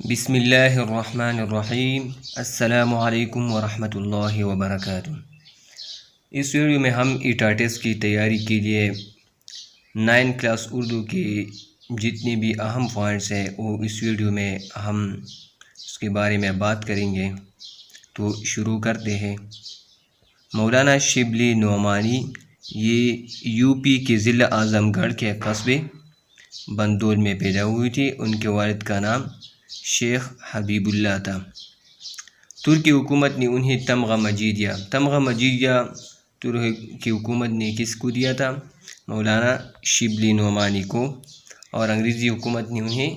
بسم اللہ الرحمن الرحیم۔ السلام علیکم ورحمۃ اللہ وبرکاتہ۔ اس ویڈیو میں ہم ایٹاٹس کی تیاری کے لیے 9 کلاس اردو کے جتنے بھی اہم پوائنٹس ہیں وہ اس ویڈیو میں ہم اس کے بارے میں بات کریں گے۔ تو شروع کرتے ہیں۔ مولانا شبلی نعمانی یہ یو پی کے ضلع اعظم گڑھ کے قصبے بندول میں پیدا ہوئی تھی۔ ان کے والد کا نام شیخ حبیب اللہ تھا۔ ترکی حکومت نے انہیں تمغہ مجیدیہ ترکی حکومت نے کس کو دیا تھا؟ مولانا شبلی نعمانی کو۔ اور انگریزی حکومت نے انہیں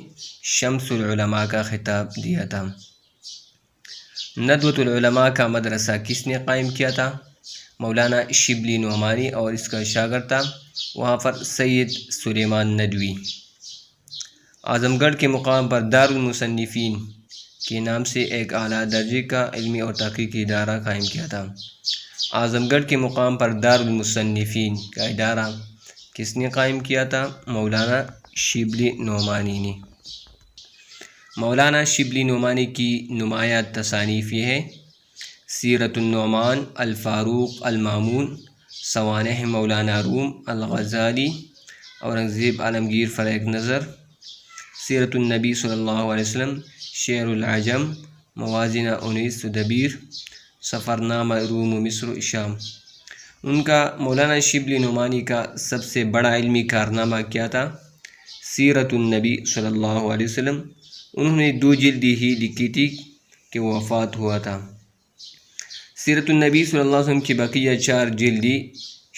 شمس العلماء کا خطاب دیا تھا۔ ندوۃ العلماء کا مدرسہ کس نے قائم کیا تھا؟ مولانا شبلی نعمانی اور اس کا شاگرد تھا وہاں پر سید سلیمان ندوی۔ اعظم گڑھ کے مقام پر دارالمصنفین کے نام سے ایک اعلیٰ درجے کا علمی اور تحقیقی ادارہ قائم کیا تھا۔ اعظم گڑھ کے مقام پر دارالمصنفین کا ادارہ کس نے قائم کیا تھا؟ مولانا شبلی نعمانی نے۔ مولانا شبلی نعمانی کی نمایاں تصانیف یہ ہے: سیرت النعمان، الفاروق المامون، سوانح مولانا روم، الغزالی، اورنگزیب عالمگیر فلک نظر، سیرت النبی صلی اللہ علیہ وسلم، شعر العجم، موازنہ انیس دبیر، سفرنامہ روم و مصر و شام۔ ان کا مولانا شبلی نعمانی کا سب سے بڑا علمی کارنامہ کیا تھا؟ سیرت النبی صلی اللہ علیہ وسلم۔ انہوں نے 2 جلدی ہی لکھی تھی کہ وہ وفات ہوا تھا۔ سیرت النبی صلی اللہ علیہ وسلم کی بقیہ 4 جلدی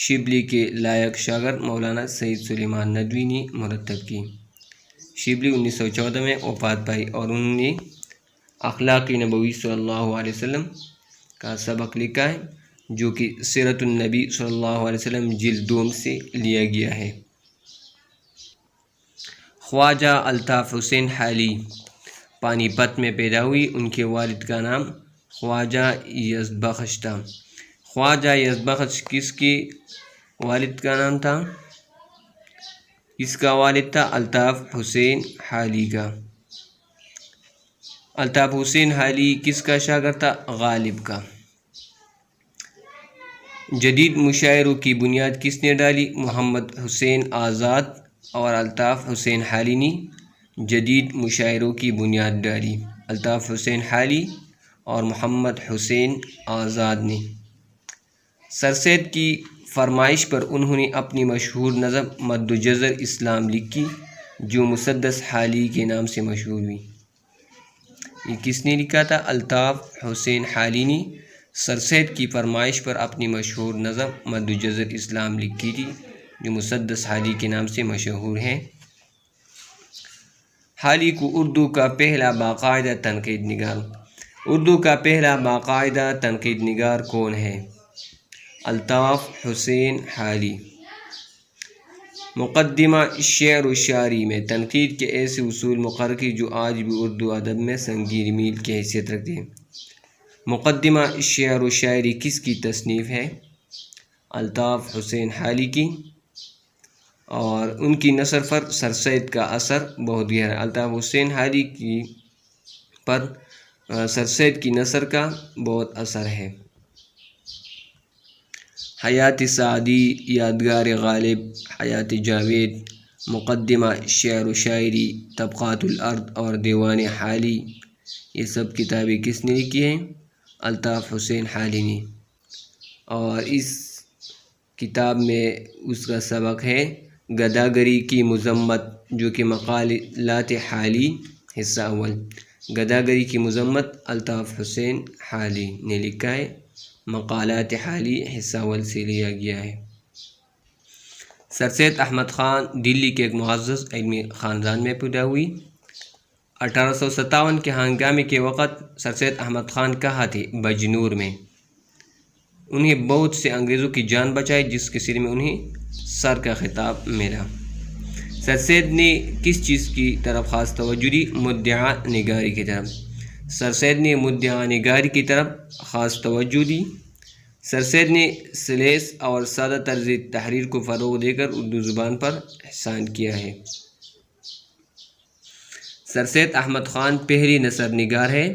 شبلی کے لائق شاگرد مولانا سید سلیمان ندوی نے مرتب کی۔ شبلی 1914 میں وفات پائی اور انہوں نے اخلاق نبوی صلی اللہ علیہ وسلم کا سبق لکھا ہے جو کہ سیرت النبی صلی اللہ علیہ وسلم جلد 2 سے لیا گیا ہے۔ خواجہ الطاف حسین حالی پانی پت میں پیدا ہوئی۔ ان کے والد کا نام خواجہ یزدبخش تھا۔ خواجہ یزدبخش کس کے والد کا نام تھا؟ اس کا والد تھا الطاف حسین حالی کا۔ الطاف حسین حالی کس کا شاگرد تھا؟ غالب کا۔ جدید مشاعروں کی بنیاد کس نے ڈالی؟ محمد حسین آزاد اور الطاف حسین حالی نے جدید مشاعروں کی بنیاد ڈالی۔ الطاف حسین حالی اور محمد حسین آزاد نے۔ سر سید کی فرمائش پر انہوں نے اپنی مشہور نظم مد و جزر اسلام لکھی جو مسدس حالی کے نام سے مشہور ہوئی۔ یہ کس نے لکھا تھا؟ الطاف حسین حالی نے سر سید کی فرمائش پر اپنی مشہور نظم مد و جزر اسلام لکھی تھی جو مسدس حالی کے نام سے مشہور ہے۔ حالی کو اردو کا پہلا باقاعدہ تنقید نگار۔ اردو کا پہلا باقاعدہ تنقید نگار کون ہے؟ الطاف حسین حالی۔ مقدمہ شعر و شاعری میں تنقید کے ایسے اصول مقرر کی جو آج بھی اردو ادب میں سنگین میل کی حیثیت رکھتے ہیں۔ مقدمہ شعر و شاعری کس کی تصنیف ہے؟ الطاف حسین حالی کی۔ اور ان کی نثر پر سر سید کا اثر بہت گہرا ہے۔ الطاف حسین حالی کی پر سر سید کی نثر کا بہت اثر ہے۔ حیات سعدی، یادگار غالب، حیات جاوید، مقدمہ شعر و شاعری، طبقات الارض اور دیوان حالی، یہ سب کتابیں کس نے لکھی ہیں؟ الطاف حسین حالی نے۔ اور اس کتاب میں اس کا سبق ہے گداگری کی مذمت جو کہ مقالات حالی حصہ اول۔ گداگری کی مذمت الطاف حسین حالی نے لکھا ہے۔ مقالات حالی حصہ اول سے لیا گیا ہے۔ سر سید احمد خان دلی کے ایک معزز علمی خاندان میں پیدا ہوئی۔ 1857 کے ہنگامے کے وقت سر سید احمد خان کہاں تھے؟ بجنور میں۔ انہیں بہت سے انگریزوں کی جان بچائی جس کے سلسلے میں انہیں سر کا خطاب ملا۔ سر سید نے کس چیز کی طرف خاص توجہ دی؟ مدعا نگاری کی طرف۔ سر سید نے مدعا نگاری کی طرف خاص توجہ دی۔ سر سید نے سلیس اور سادہ طرز تحریر کو فروغ دے کر اردو زبان پر احسان کیا ہے۔ سر سید احمد خان پہلی نثر نگار ہے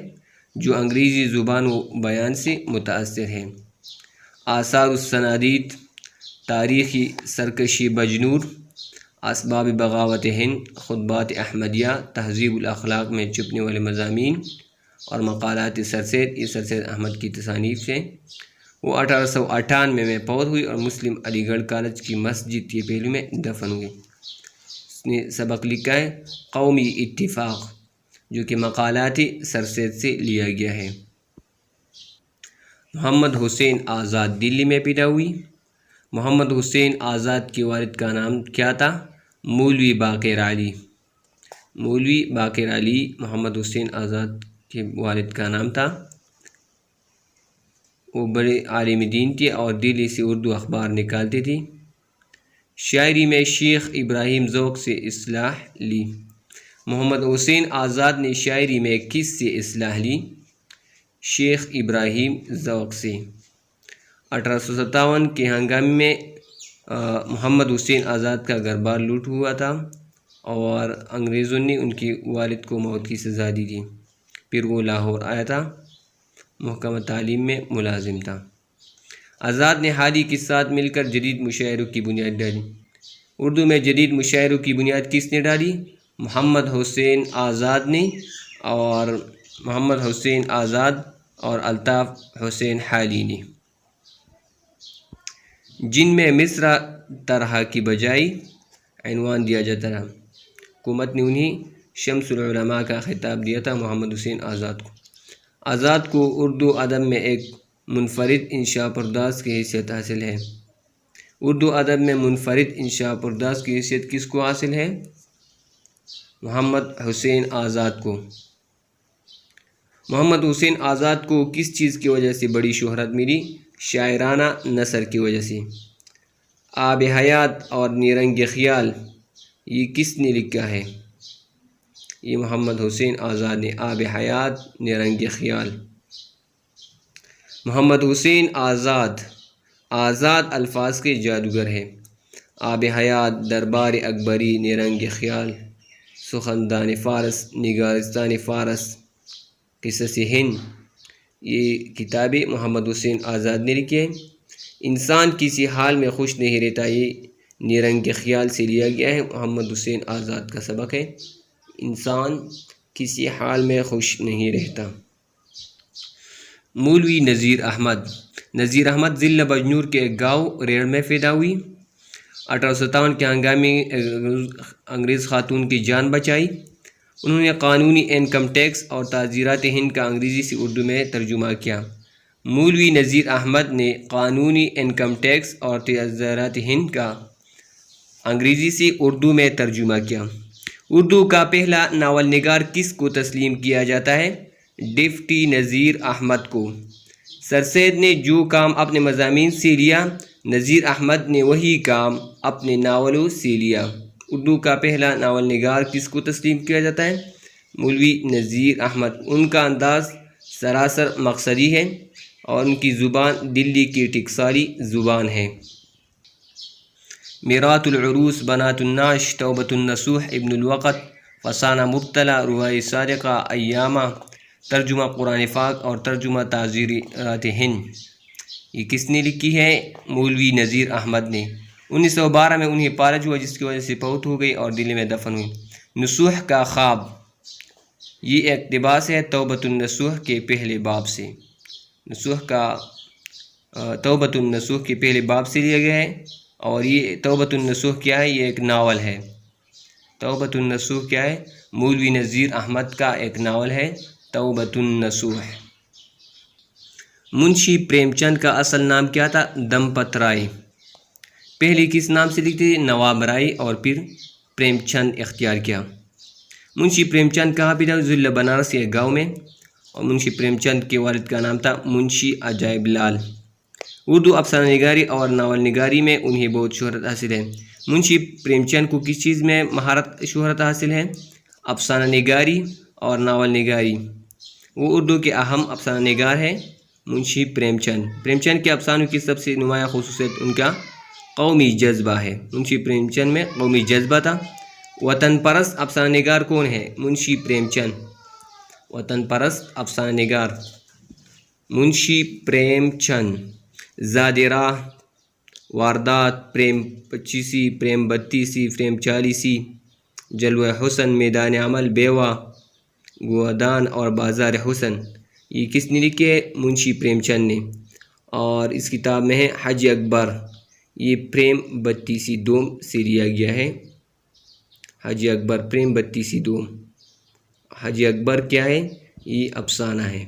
جو انگریزی زبان و بیان سے متاثر ہے۔ آثار السنادید، تاریخی سرکشی بجنور، اسباب بغاوت ہند، خطبات احمدیہ، تہذیب الاخلاق میں چھپنے والے مضامین اور مقالات سر سید، یہ سر سید احمد کی تصانیف سے۔ وہ 1898 میں فوت ہوئی اور مسلم علی گڑھ کالج کی مسجد کے پہلو میں دفن ہوئی۔ اس نے سبق لکھا ہے قومی اتفاق، جو کہ مقالات سر سید سے لیا گیا ہے۔ محمد حسین آزاد دلی میں پیدا ہوئی۔ محمد حسین آزاد کے والد کا نام کیا تھا؟ مولوی باقر علی۔ مولوی باقر علی محمد حسین آزاد کے والد کا نام تھا۔ وہ بڑے عالم دین تھے اور دلی سے اردو اخبار نکالتے تھے۔ شاعری میں شیخ ابراہیم ذوق سے اصلاح لی۔ محمد حسین آزاد نے شاعری میں کس سے اصلاح لی؟ شیخ ابراہیم ذوق سے۔ 1857 کے ہنگامے میں محمد حسین آزاد کا گھر بار لوٹ ہوا تھا اور انگریزوں نے ان کے والد کو موت کی سزا دی تھی۔ پھر وہ لاہور آیا تھا، محکمہ تعلیم میں ملازم تھا۔ آزاد نے حالی کے ساتھ مل کر جدید مشاعروں کی بنیاد ڈالی۔ اردو میں جدید مشاعروں کی بنیاد کس نے ڈالی؟ محمد حسین آزاد نے، اور محمد حسین آزاد اور الطاف حسین حالی نے، جن میں مصرع طرح کی بجائے عنوان دیا جاتا تھا۔ حکومت نے انہیں شمس العلماء کا خطاب دیا تھا۔ محمد حسین آزاد کو اردو ادب میں ایک منفرد انشاء پرداز کی حیثیت حاصل ہے۔ اردو ادب میں منفرد انشاء پرداز کی حیثیت کس کو حاصل ہے؟ محمد حسین آزاد کو۔ محمد حسین آزاد کو کس چیز کی وجہ سے بڑی شہرت ملی؟ شاعرانہ نثر کی وجہ سے۔ آب حیات اور نیرنگ خیال، یہ کس نے لکھا ہے؟ یہ محمد حسین آزاد نے۔ آب حیات، نیرنگ خیال۔ محمد حسین آزاد الفاظ کے جادوگر ہے۔ آب حیات، دربار اکبری، نیرنگ خیال، سخندان فارس، نگارستان فارس، قصص ہند، یہ کتابیں محمد حسین آزاد نے لکھی ہے۔ انسان کسی حال میں خوش نہیں رہتا، یہ نیرنگ خیال سے لیا گیا ہے، محمد حسین آزاد کا سبق ہے۔ انسان کسی حال میں خوش نہیں رہتا۔ مولوی نذیر احمد ضلع بجنور کے ایک گاؤں ریڑھ میں پیدا ہوئی۔ 1857 کے ہنگامے انگریز خاتون کی جان بچائی۔ انہوں نے قانونی انکم ٹیکس اور تعزیرات ہند کا انگریزی سے اردو میں ترجمہ کیا۔ مولوی نذیر احمد نے قانونی انکم ٹیکس اور تعزیرات ہند کا انگریزی سے اردو میں ترجمہ کیا۔ اردو کا پہلا ناول نگار کس کو تسلیم کیا جاتا ہے؟ ڈپٹی نذیر احمد کو۔ سر سید نے جو کام اپنے مضامین سے لیا، نذیر احمد نے وہی کام اپنے ناولوں سے لیا۔ اردو کا پہلا ناول نگار کس کو تسلیم کیا جاتا ہے؟ مولوی نذیر احمد۔ ان کا انداز سراسر مقصدی ہے اور ان کی زبان دلی کی ٹکسالی زبان ہے۔ میرات العروس، بنات النعش، توبۃ النصوح، ابن الوقت، فسانہ مبتلا، روائی صادقہ، ایامہ، ترجمہ قرآن پاک اور ترجمہ تعزیرات ہند، یہ کس نے لکھی ہے؟ مولوی نذیر احمد نے۔ 1912 میں انہیں فالج ہوا جس کی وجہ سے فوت ہو گئی اور دلی میں دفن ہوئی۔ نصوح کا خواب، یہ اقتباس ہے توبۃ النصوح کے پہلے باب سے۔ توبۃ النصوح کے پہلے باب سے لیا گیا ہے، اور یہ توبۃ النصوح کیا ہے؟ یہ ایک ناول ہے۔ توبۃ النصوح کیا ہے؟ مولوی نذیر احمد کا ایک ناول ہے توبۃ النصوح۔ منشی پریم چند کا اصل نام کیا تھا؟ دمپت رائے۔ پہلے کس نام سے لکھتے تھے؟ نواب رائے، اور پھر پریم چند اختیار کیا۔ منشی پریم چند کہاں پیدا ہوئے؟ ضلع بنارس کے گاؤں میں، اور منشی پریم چند کے والد کا نام تھا منشی عجائب لال۔ اردو افسانہ نگاری اور ناول نگاری میں انہیں بہت شہرت حاصل ہے۔ منشی پریم چند کو کس چیز میں شہرت حاصل ہے؟ افسانہ نگاری اور ناول نگاری۔ وہ اردو کے اہم افسانہ نگار ہیں منشی پریم چند۔ پریم چند کے افسانوں کی سب سے نمایاں خصوصیت ان کا قومی جذبہ ہے۔ منشی پریم چند میں قومی جذبہ تھا۔ وطن پرست افسانہ نگار کون ہے؟ منشی پریم چند۔ وطن پرست افسانہ نگار منشی پریم چند۔ زاد راہ، واردات، پریم 25، پریم 32، پریم 40، جلوہ حسن، میدان عمل، بیوہ، گودان اور بازار حسن، یہ کس نے لکھے ہے؟ منشی پریم چند نے۔ اور اس کتاب میں ہے حج اکبر، یہ پریم 32 سے لیا گیا ہے۔ حج اکبر پریم 32۔ حج اکبر کیا ہے؟ یہ افسانہ ہے۔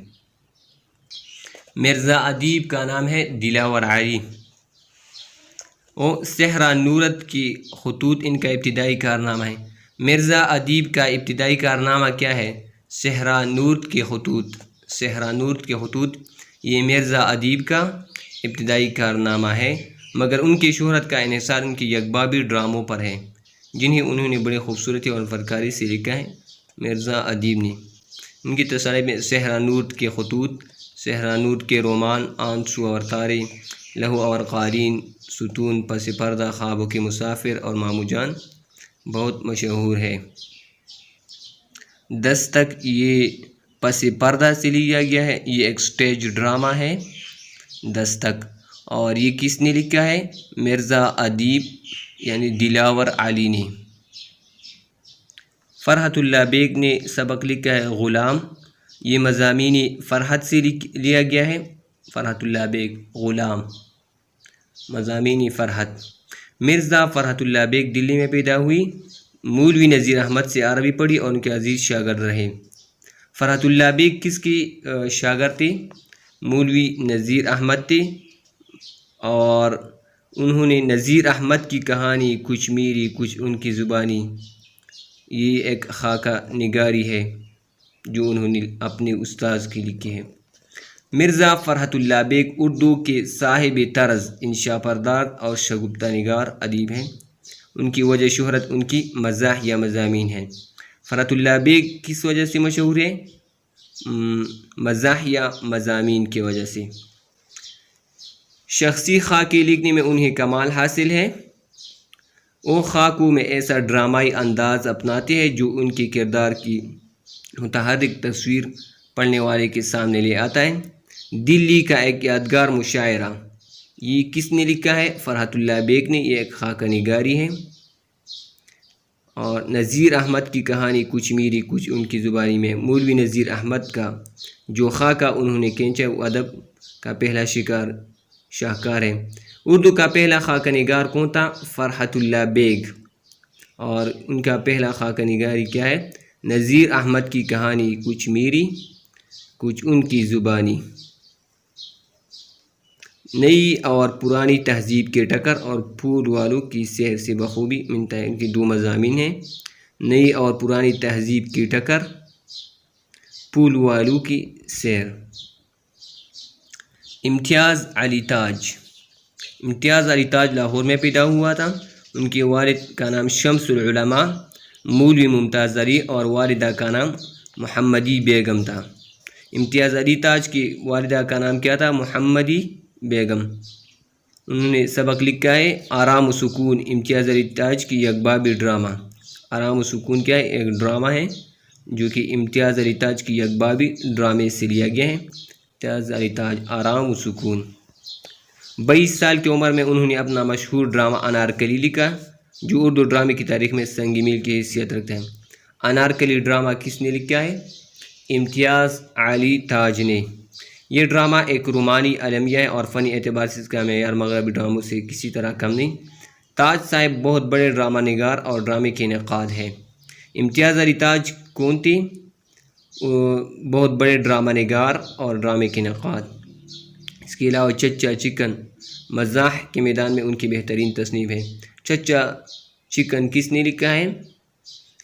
مرزا ادیب کا نام ہے دلاور علی۔ صحرا نورت کی خطوط ان کا ابتدائی کارنامہ ہے۔ مرزا ادیب کا ابتدائی کارنامہ کیا ہے؟ صحرا نورت کے خطوط۔ صحرا نورت کے خطوط یہ مرزا ادیب کا ابتدائی کارنامہ ہے، مگر ان کی شہرت کا انحصار ان کی یکبابی ڈراموں پر ہے، جنہیں انہوں نے بڑی خوبصورتی اور فنکاری سے لکھا ہے۔ مرزا ادیب نے ان کی تصانیف میں صحرا نورت کے خطوط، صحرا نورت کے رومان، آنسو اور تارے، لہو اور قارین، ستون، پس پردہ، خوابوں کے مسافر اور مامو جان بہت مشہور ہے۔ دستک یہ پس پردہ سے لیا گیا ہے، یہ ایک سٹیج ڈرامہ ہے دستک، اور یہ کس نے لکھا ہے؟ مرزا ادیب یعنی دلاور علی نے۔ فرحت اللہ بیگ نے سبق لکھا ہے غلام، یہ مضامین فرحت سے لیا گیا ہے۔ فرحت اللہ بیگ غلام، مضامین فرحت۔ مرزا فرحت اللہ بیگ دلی میں پیدا ہوئی، مولوی نذیر احمد سے عربی پڑھی اور ان کے عزیز شاگرد رہے۔ فرحت اللہ بیگ کس کی شاگرد تھے؟ مولوی نذیر احمد تھے، اور انہوں نے نذیر احمد کی کہانی کچھ میری کچھ ان کی زبانی، یہ ایک خاکہ نگاری ہے جو انہوں نے اپنے استاذ کی لکھی ہے۔ مرزا فرحت اللہ بیگ اردو کے صاحب طرز، انشا پرداز اور شگفتہ نگار ادیب ہیں۔ ان کی وجہ شہرت ان کی مزاحیہ مضامین ہیں۔ فرحت اللہ بیگ کس وجہ سے مشہور ہے؟ مزاحیہ مضامین کی وجہ سے۔ شخصی خاکے لکھنے میں انہیں کمال حاصل ہے۔ وہ خاکوں میں ایسا ڈرامائی انداز اپناتے ہیں جو ان کے کردار کی متحرک تصویر پڑھنے والے کے سامنے لے آتا ہے۔ دلی کا ایک یادگار مشاعرہ، یہ کس نے لکھا ہے؟ فرحت اللہ بیگ نے، یہ ایک خاکہ نگاری ہے۔ اور نذیر احمد کی کہانی کچھ میری کچھ ان کی زبانی میں مولوی نذیر احمد کا جو خاکہ انہوں نے کھینچا وہ ادب کا پہلا شاہکار ہے۔ اردو کا پہلا خاکہ نگار کون تھا؟ فرحت اللہ بیگ، اور ان کا پہلا خاکہ نگاری کیا ہے؟ نذیر احمد کی کہانی کچھ میری کچھ ان کی زبانی۔ نئی اور پرانی تہذیب کے ٹکر اور پھول والوں کی سیر سے بخوبی منتا ہے، ان کے 2 مضامین ہیں۔ نئی اور پرانی تہذیب کی ٹکر، پھول والوں کی سیر۔ امتیاز علی تاج، امتیاز علی تاج لاہور میں پیدا ہوا تھا۔ ان کے والد کا نام شمس العلماء مولوی ممتاز علی اور والدہ کا نام محمدی بیگم تھا۔ امتیاز علی تاج کی والدہ کا نام کیا تھا؟ محمدی بیگم۔ انہوں نے سبق لکھا ہے آرام و سکون، امتیاز علی تاج کی یکبابی ڈرامہ۔ آرام و سکون کیا ہے؟ ایک ڈرامہ ہے جو کہ امتیاز علی تاج کی یکبابی ڈرامے سے لیا گیا ہے۔ امتیاز علی تاج آرام و سکون۔ 22 سال کی عمر میں انہوں نے اپنا مشہور ڈرامہ انارکلی لکھا جو اردو ڈرامے کی تاریخ میں سنگ میل کی حیثیت رکھتا ہے۔ انارکلی ڈرامہ کس نے لکھا ہے؟ امتیاز علی تاج نے۔ یہ ڈرامہ ایک رومانی المیہ ہے اور فنی اعتبار سے اس کا معیار مغربی ڈراموں سے کسی طرح کم نہیں۔ تاج صاحب بہت بڑے ڈرامہ نگار اور ڈرامے کے نقاد ہیں۔ امتیاز علی تاج کون تھے؟ بہت بڑے ڈرامہ نگار اور ڈرامے کے نقاد۔ اس کے علاوہ چچا چکن مزاح کے میدان میں ان کی بہترین تصنیف ہے۔ چچا چکن کس نے لکھا ہے؟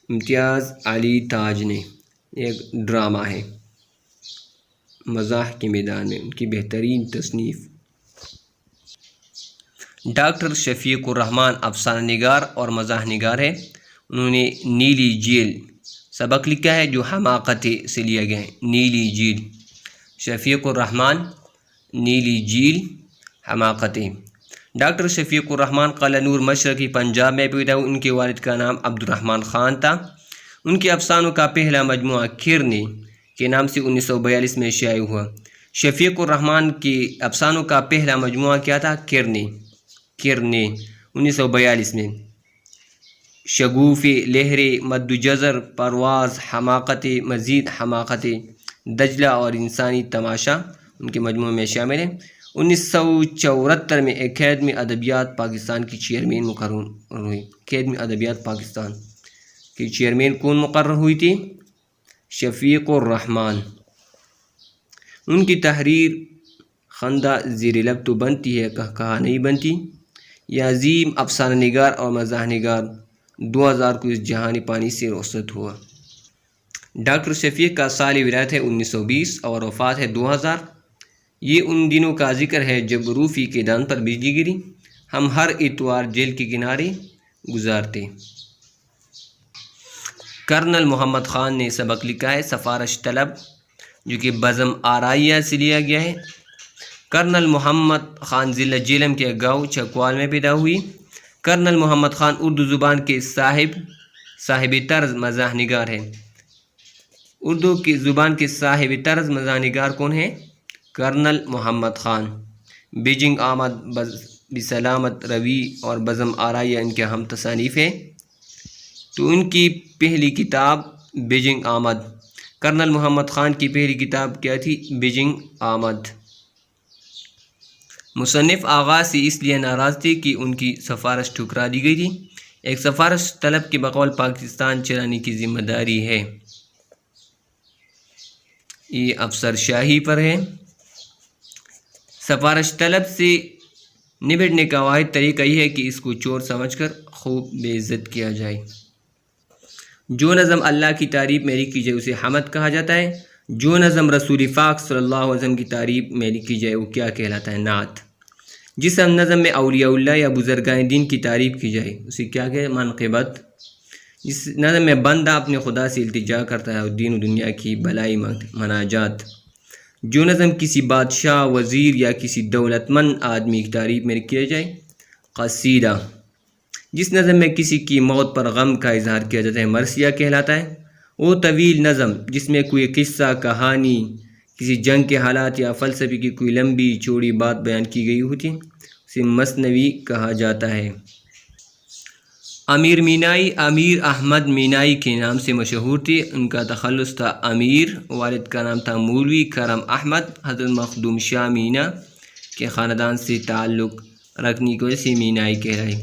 امتیاز علی تاج نے، ایک ڈرامہ ہے مزاح کے میدان میں ان کی بہترین تصنیف۔ ڈاکٹر شفیق الرحمن افسانہ نگار اور مزاح نگار ہے۔ انہوں نے نیلی جیل سبق لکھا ہے جو حماقت سے لیا گیا ہے۔ نیلی جیل، شفیق الرحمن، نیلی جیل، حماقت۔ ڈاکٹر شفیق الرحمان قلعہ مشرقی پنجاب میں پیدا ہوئے۔ ان کے والد کا نام عبد الرحمن خان تھا۔ ان کے افسانوں کا پہلا مجموعہ کرنی کے نام سے 1942 میں شائع ہوا۔ شفیق الرحمان کی افسانوں کا پہلا مجموعہ کیا تھا؟ کرنی 1942 میں۔ شگوفے، لہریں، مد و جزر، پرواز، حماقت، مزید حماقت، دجلہ اور انسانی تماشا ان کے مجموعے میں شامل ہیں۔ 1974 میں اکیڈمی ادبیات پاکستان کی چیئرمین مقرر ہوئی۔ اکیڈمی ادبیات پاکستان کی چیئرمین کون مقرر ہوئی تھی؟ شفیق الرحمان۔ ان کی تحریر خندہ زیر لب تو بنتی ہے، کہا نہیں بنتی۔ یہ عظیم افسانہ نگار اور مزاح نگار 2000 کو اس جہانی پانی سے رخصت ہوا۔ ڈاکٹر شفیق کا سال ولادت ہے 1920 اور وفات ہے 2000۔ یہ ان دنوں کا ذکر ہے جب روفی کے دان پر بجلی گری، ہم ہر اتوار جیل کے کنارے گزارتے۔ کرنل محمد خان نے سبق لکھا ہے سفارش طلب، جو کہ بزم آرائیہ سے لیا گیا ہے۔ کرنل محمد خان ضلع جیلم کے گاؤں چکوال میں پیدا ہوئی۔ کرنل محمد خان اردو زبان کے صاحب طرز مزاح نگار ہیں۔ اردو کی زبان کے صاحب طرز مزاح نگار کون ہیں؟ کرنل محمد خان۔ بیجنگ آمد، بسلامت روی اور بزم آرائیہ ان کے ہم تصانیف ہیں۔ تو ان کی پہلی کتاب بیجنگ آمد۔ کرنل محمد خان کی پہلی کتاب کیا تھی؟ بیجنگ آمد۔ مصنف آغاز سے اس لیے ناراض تھے کہ ان کی سفارش ٹھکرا دی گئی تھی۔ ایک سفارش طلب کے بقول پاکستان چلانے کی ذمہ داری ہے، یہ افسر شاہی پر ہے۔ سفارش طلب سے نبٹنے کا واحد طریقہ یہ ہے کہ اس کو چور سمجھ کر خوب بے عزت کیا جائے۔ جو نظم اللہ کی تعریف میں لکھی جائے اسے حمد کہا جاتا ہے۔ جو نظم رسول پاک صلی اللہ علیہ وسلم کی تعریف میں لکھی جائے وہ کیا کہلاتا ہے؟ نعت۔ جس نظم میں اولیاء اللہ یا بزرگان دین کی تعریف کی جائے اسے کیا کہ منقبت۔ جس نظم میں بندہ اپنے خدا سے التجا کرتا ہے اور دین و دنیا کی بلائی مناجات۔ جو نظم کسی بادشاہ، وزیر یا کسی دولت مند آدمی کی تعریف میں کیا جائے قصیدہ۔ جس نظم میں کسی کی موت پر غم کا اظہار کیا جاتا ہے مرثیہ کہلاتا ہے۔ وہ طویل نظم جس میں کوئی قصہ، کہانی، کسی جنگ کے حالات یا فلسفے کی کوئی لمبی چوڑی بات بیان کی گئی ہوتی ہے اسے مثنوی کہا جاتا ہے۔ امیر مینائی امیر احمد مینائی کے نام سے مشہور تھے۔ ان کا تخلص تھا امیر، والد کا نام تھا مولوی کرم احمد۔ حضرت مخدوم شاہ مینا کے خاندان سے تعلق رکھنے کی وجہ سے مینائی کہلائے۔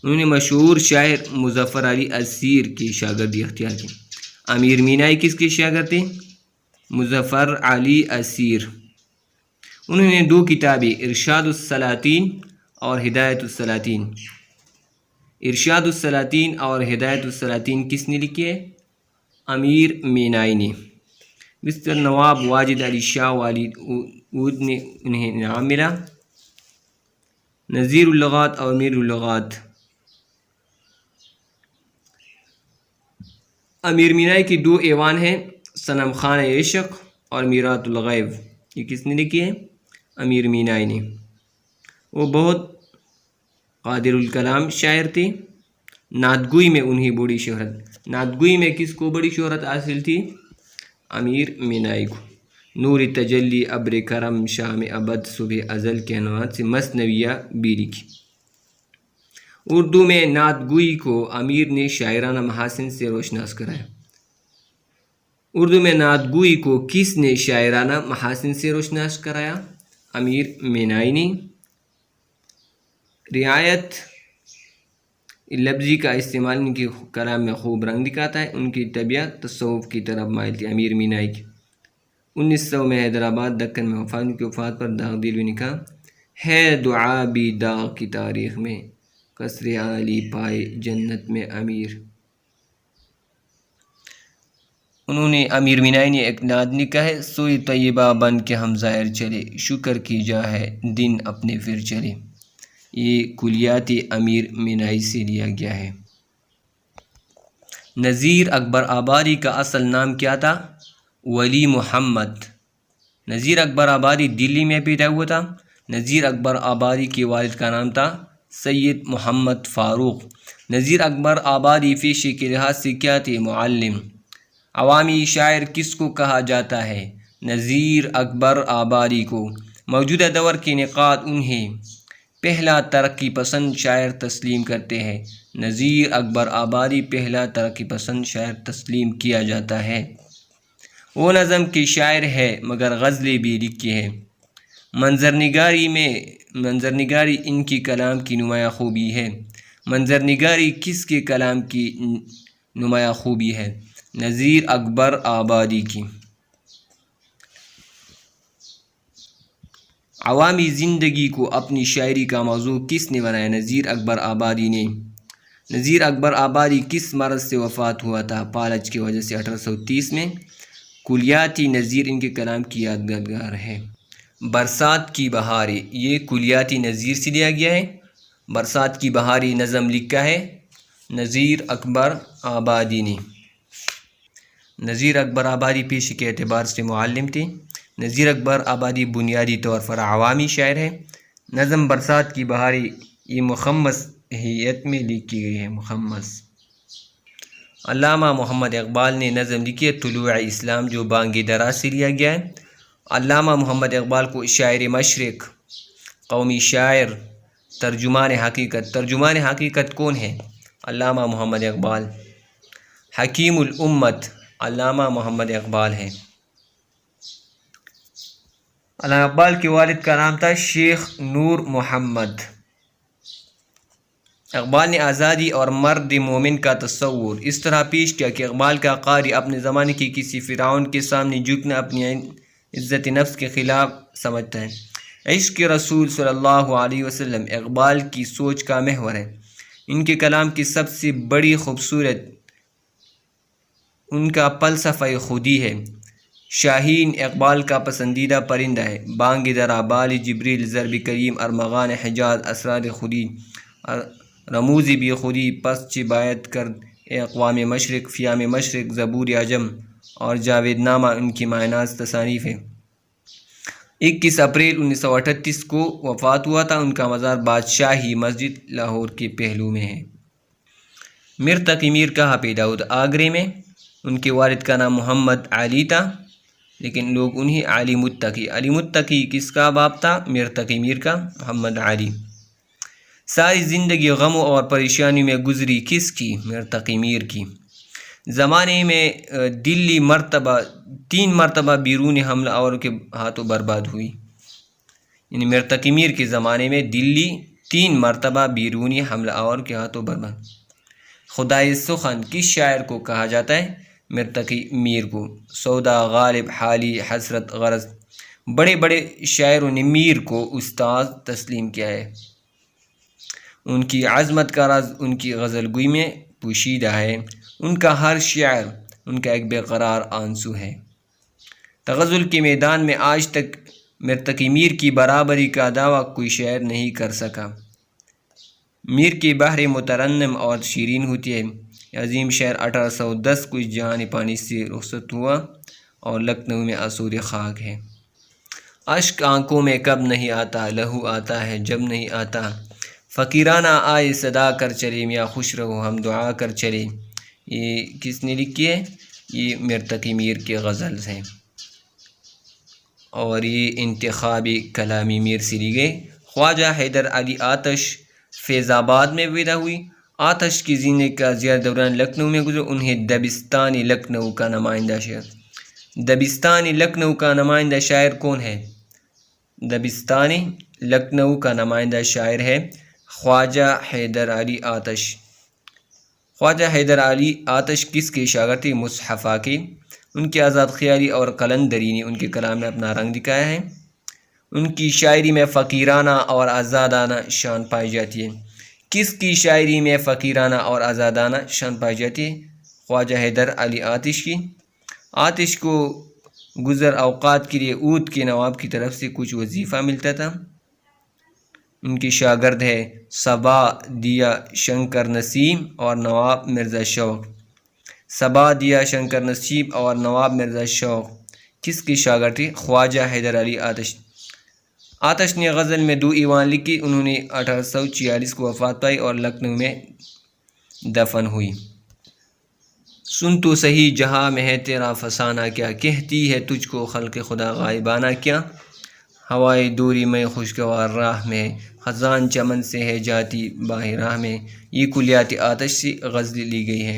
انہوں نے مشہور شاعر مظفر علی اسیر کی شاگردی اختیار کی۔ امیر مینائی کس کے شاگرد تھے؟ مظفر علی اسیر۔ انہوں نے 2 کتابیں ارشاد السلاطین اور ہدایت السلاطین۔ ارشاد السلاطین اور ہدایت السلاطین کس نے لکھی ہے؟ امیر مینائی نے۔ مسٹر نواب واجد علی شاہ والی اود نے انہیں انعام ملا۔ نظیر اللغات اور امیر اللغات۔ امیر مینائی کی 2 ایوان ہیں، صنم خانہ عشق اور میرات الغیب۔ یہ کس نے لکھی ہے؟ امیر مینائی نے۔ وہ بہت قادر الکلام شاعر تھے۔ نعت گوئی میں انہیں بڑی شہرت، نعت گوئی میں کس کو بڑی شہرت حاصل تھی؟ امیر مینائی کو۔ نور تجلی، ابر کرم، شام ابد، صبح ازل کے عنوان سے مثنویہ بھی لکھی۔ اردو میں نعت گوئی کو امیر نے شاعرانہ محاسن سے روشناس کرایا۔ اردو میں نعت گوئی کو کس نے شاعرانہ محاسن سے روشناس کرایا؟ امیر مینائی نے۔ رعایت لفظی کا استعمال ان کے کلام میں خوب رنگ دکھاتا ہے۔ ان کی طبیعت تصوف کی طرف مائل تھی۔ امیر مینائی کی 1900 میں حیدرآباد دکن میں وفات، ان کی وفات پر داغ دل میں لکھا ہے دعا بھی داغ کی تاریخ میں، قصر عالی پائے جنت میں امیر۔ انہوں نے امیر مینائی نے ایک نعت لکھا ہے سوئی طیبہ بن کے ہم ظاہر چلے، شکر کی جا ہے دن اپنے پھر چلے۔ یہ کلیات امیر مینائی سے لیا گیا ہے۔ نذیر اکبر آبادی کا اصل نام کیا تھا؟ ولی محمد۔ نذیر اکبر آبادی دلی میں پیدا ہوا تھا۔ نذیر اکبر آبادی کے والد کا نام تھا سید محمد فاروق۔ نذیر اکبر آبادی پیشے کے لحاظ سے کیا تھے؟ معلم۔ عوامی شاعر کس کو کہا جاتا ہے؟ نذیر اکبر آبادی کو۔ موجودہ دور کے نقاد انہیں پہلا ترقی پسند شاعر تسلیم کرتے ہیں۔ نذیر اکبر آبادی پہلا ترقی پسند شاعر تسلیم کیا جاتا ہے۔ وہ نظم کے شاعر ہے مگر غزلیں بھی لکھی ہیں۔ منظرنگاری ان کی کلام کی نمایاں خوبی ہے۔ منظرنگاری کس کے کلام کی نمایاں خوبی ہے؟ نذیر اکبر آبادی کی۔ عوامی زندگی کو اپنی شاعری کا موضوع کس نے بنایا؟ نذیر اکبر آبادی نے۔ نذیر اکبر آبادی کس مرض سے وفات ہوا تھا؟ فالج کی وجہ سے 1830 میں۔ کلیاتی نظیر ان کے کلام کی یادگار ہے۔ برسات کی بہاریں، یہ کلیاتی نظیر سے لیا گیا ہے۔ برسات کی بہاریں نظم لکھا ہے نذیر اکبر آبادی نے۔ نذیر اکبر آبادی پیشے کے اعتبار سے معلم تھے۔ نذیر اکبر آبادی بنیادی طور پر عوامی شاعر ہے۔ نظم برسات کی بہاریں یہ مخمس ہیئت میں لکھی گئی ہے۔ مخمس۔ علامہ محمد اقبال نے نظم لکھی ہے طلوع اسلام، جو بانگ درا سے لیا گیا ہے۔ علامہ محمد اقبال کو شاعر مشرق، قومی شاعر، ترجمان حقیقت کون ہے؟ علامہ محمد اقبال۔ حکیم الامت علامہ محمد اقبال ہے۔ علامہ اقبال کے والد کا نام تھا شیخ نور محمد۔ اقبال نے آزادی اور مرد مومن کا تصور اس طرح پیش کیا کہ اقبال کا قاری اپنے زمانے کے کسی فرعون کے سامنے جھکنا اپنی عزت نفس کے خلاف سمجھتا ہے۔ عشق رسول صلی اللہ علیہ وسلم اقبال کی سوچ کا محور ہے۔ ان کے کلام کی سب سے بڑی خوبصورت ان کا فلسفہ خودی ہے۔ شاہین اقبال کا پسندیدہ پرندہ ہے۔ بانگ درا، بال جبریل، ضرب کریم، ارمغان حجاز، اسرار خودی، رموز بھی خودی، پس چہ باید کرد اے اقوام مشرق، فیام مشرق، زبور عجم اور جاوید نامہ ان کی معناز تصانیف ہے۔ 21 اپریل 1938 کو وفات ہوا تھا۔ ان کا مزار بادشاہی مسجد لاہور کے پہلو میں ہے۔ میر تقی میر کہاں پیدا ہوئے؟ آگرے میں۔ ان کے والد کا نام محمد علی تھا، لیکن لوگ انہیں علی متقی کس کا باپ تھا؟ میر تقی میر کا، محمد علی۔ ساری زندگی غموں اور پریشانیوں میں گزری کس کی؟ میر تقی میر کی۔ زمانے میں دلی 3 مرتبہ بیرون حملہ آوروں کے ہاتھوں برباد ہوئی۔ یعنی میر تقی میر کے زمانے میں دلی 3 مرتبہ بیرونی حملہ آور کے ہاتھوں برباد۔ خدائے سخن کس شاعر کو کہا جاتا ہے؟ میر تقی میر کو۔ سودا، غالب، حالی، حسرت، غرض، بڑے بڑے شاعروں نے میر کو استاد تسلیم کیا ہے۔ ان کی عظمت کا راز ان کی غزل گوئی میں پوشیدہ ہے۔ ان کا ہر شعر ان کا ایک بے قرار آنسو ہے۔ تغزل کے میدان میں آج تک میر تقی میر کی برابری کا دعویٰ کوئی شاعر نہیں کر سکا۔ میر کی بحر مترنم اور شیرین ہوتی ہے۔ عظیم شاعر 1810 کو اس جہان پانی سے رخصت ہوا اور لکھنؤ میں آسود خاک ہے۔ اشک آنکھوں میں کب نہیں آتا، لہو آتا ہے جب نہیں آتا، فقیرانہ آئے صدا کر چلے، میاں خوش رہو ہم دعا کر چلے۔ یہ کس نے لکھی ہے؟ یہ میر تقی میر کے غزلز ہیں، اور یہ انتخابی کلامی میر سے لی گئی۔ خواجہ حیدر علی آتش فیض آباد میں پیدا ہوئی۔ آتش کی زندگی کا زیادہ دوران لکھنؤ میں گزرا۔ انہیں دبستانی لکھنؤ کا نمائندہ شاعر۔ دبستانی لکھنؤ کا نمائندہ شاعر کون ہے؟ دبستانی لکھنؤ کا نمائندہ شاعر ہے خواجہ حیدر علی آتش۔ خواجہ حیدر علی آتش کس کے شاگرد تھے؟ مصحفہ کے۔ ان کی آزاد خیالی اور قلندری نے ان کے کلام میں اپنا رنگ دکھایا ہے۔ ان کی شاعری میں فقیرانہ اور آزادانہ شان پائی جاتی ہے۔ کس کی شاعری میں فقیرانہ اور آزادانہ شان پائی جاتی ہے؟ خواجہ حیدر علی آتش کی۔ آتش کو گزر اوقات کے لیے اودھ کے نواب کی طرف سے کچھ وظیفہ ملتا تھا۔ ان کے شاگرد ہے صبا دیا شنکر نسیم اور نواب مرزا شوق۔ صبا دیا شنکر نسیم اور نواب مرزا شوق کس کی شاگرد تھے؟ خواجہ حیدر علی آتش۔ آتش نے غزل میں 2 ایوان لکھی، انہوں نے 1846 کو وفات پائی اور لکھنؤ میں دفن ہوئی۔ سن تو صحیح جہاں میں ہے تیرا فسانہ کیا، کہتی ہے تجھ کو خلق خدا غائبانہ کیا، ہوائے دوری میں خوشگوار راہ میں، خزان چمن سے ہے جاتی باہ راہ میں، یہ کلیات آتش سے غزل لی گئی ہے۔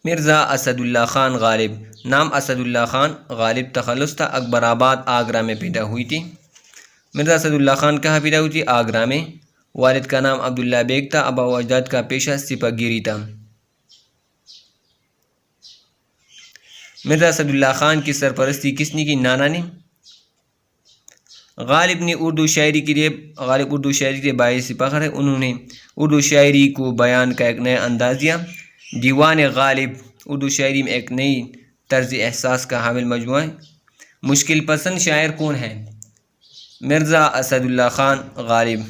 مرزا اسد اللہ خان غالب، نام اسد اللہ خان غالب تخلص تھا، اکبر آباد آگرہ میں پیدا ہوئی تھی۔ مرزا اسد اللہ خان کہاں پیدا ہوئی تھی؟ آگرہ میں۔ والد کا نام عبداللہ بیگ تھا، آبا و اجداد کا پیشہ سپہ گیری تھا۔ مرزا اسد اللہ خان کی سرپرستی کس نے کی؟ نانا نے۔ غالب نے اردو شاعری کے لیے باعث فخر ہے، انہوں نے اردو شاعری کو بیان کا ایک نیا انداز دیا۔ دیوان غالب اردو شاعری میں ایک نئی طرز احساس کا حامل مجموعہ ہے۔ مشکل پسند شاعر کون ہے؟ مرزا اسد اللہ خان غالب۔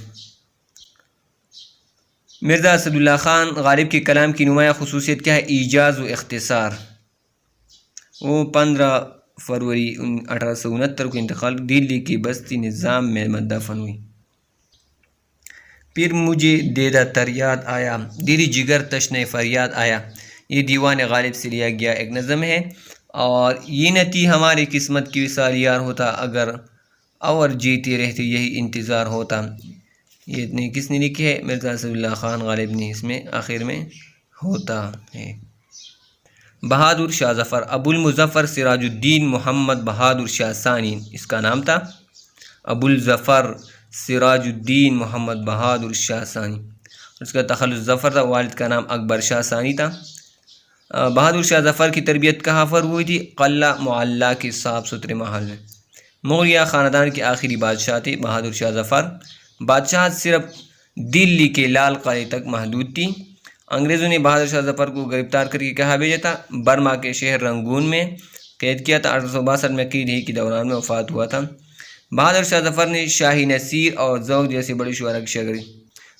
مرزا اسد اللہ خان غالب کے کلام کی نمایاں خصوصیت کیا ہے؟ ایجاز و اختصار۔ وہ 15 فروری 1869 کو انتقال دلی کی بستی نظام میں دفن ہوئی۔ پھر مجھے دیدہ تر یاد آیا، دلی جگر تشنہ فریاد آیا، یہ دیوان غالب سے لیا گیا ایک نظم ہے، اور یہ نہ تھی ہماری قسمت کی وصال یار ہوتا، اگر اور جیتے رہتے یہی انتظار ہوتا۔ یہ اتنے کس نے لکھی ہے؟ مرزا اسد اللہ خان غالب نے، اس میں آخر میں ہوتا ہے۔ بہادر شاہ ظفر، ابو المظفر سراج الدین محمد بہادر شاہ ثانی اس کا نام تھا، ابو الظفر سراج الدین محمد بہادر شاہ ثانی، اس کا تخلص ظفر تھا، والد کا نام اکبر شاہ ثانی تھا۔ بہادر شاہ ظفر کی تربیت کہاں پر ہوئی تھی؟ قلعہ معلیٰ کے صاف ستھرے ماحول میں۔ مغلیہ خاندان کے آخری بادشاہ تھے بہادر شاہ ظفر، بادشاہت صرف دلی کے لال قلعے تک محدود تھی۔ انگریزوں نے بہادر شاہ ظفر کو گرفتار کر کے کہاں بھیجا تھا؟ برما کے شہر رنگون میں قید کیا تھا۔ 1862 میں قید ہی کے دوران میں وفات ہوا تھا۔ بہادر شاہ ظفر نے شاہی نصیر اور ذوق جیسے بڑے شعراء کی شاگردی۔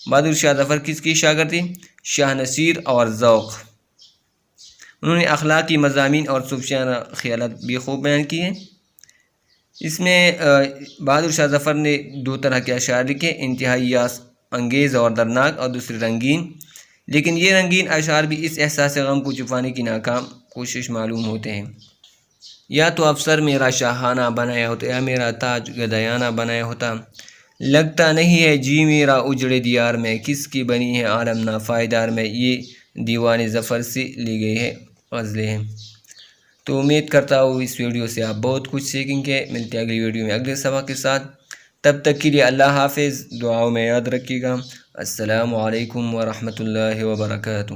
بہادر شاہ ظفر کس کی شاگرد تھی؟ شاہ نصیر اور ذوق۔ انہوں نے اخلاقی مضامین اور صوفیانہ خیالات بھی خوب بیان کیے ہیں۔ اس میں بہادر شاہ ظفر نے 2 طرح کے اشعار لکھے، انتہائی یاس انگیز اور دردناک، اور دوسرے رنگین، لیکن یہ رنگین اشعار بھی اس احساس غم کو چھپانے کی ناکام کوشش معلوم ہوتے ہیں۔ یا تو افسر میرا شاہانہ بنایا ہوتا، یا میرا تاج گدایانہ بنایا ہوتا، لگتا نہیں ہے جی میرا اجڑے دیار میں، کس کی بنی ہے عالم نافائیدار میں۔ یہ دیوان ظفر سے لی گئی ہے غزلیں ہیں۔ تو امید کرتا ہوں اس ویڈیو سے آپ بہت کچھ سیکھیں گے۔ ملتے ہیں اگلی ویڈیو میں اگلے سبق کے ساتھ، تب تک کے لیے اللہ حافظ، دعاؤں میں یاد رکھیے گا۔ السلام علیکم ورحمۃ اللہ وبرکاتہ۔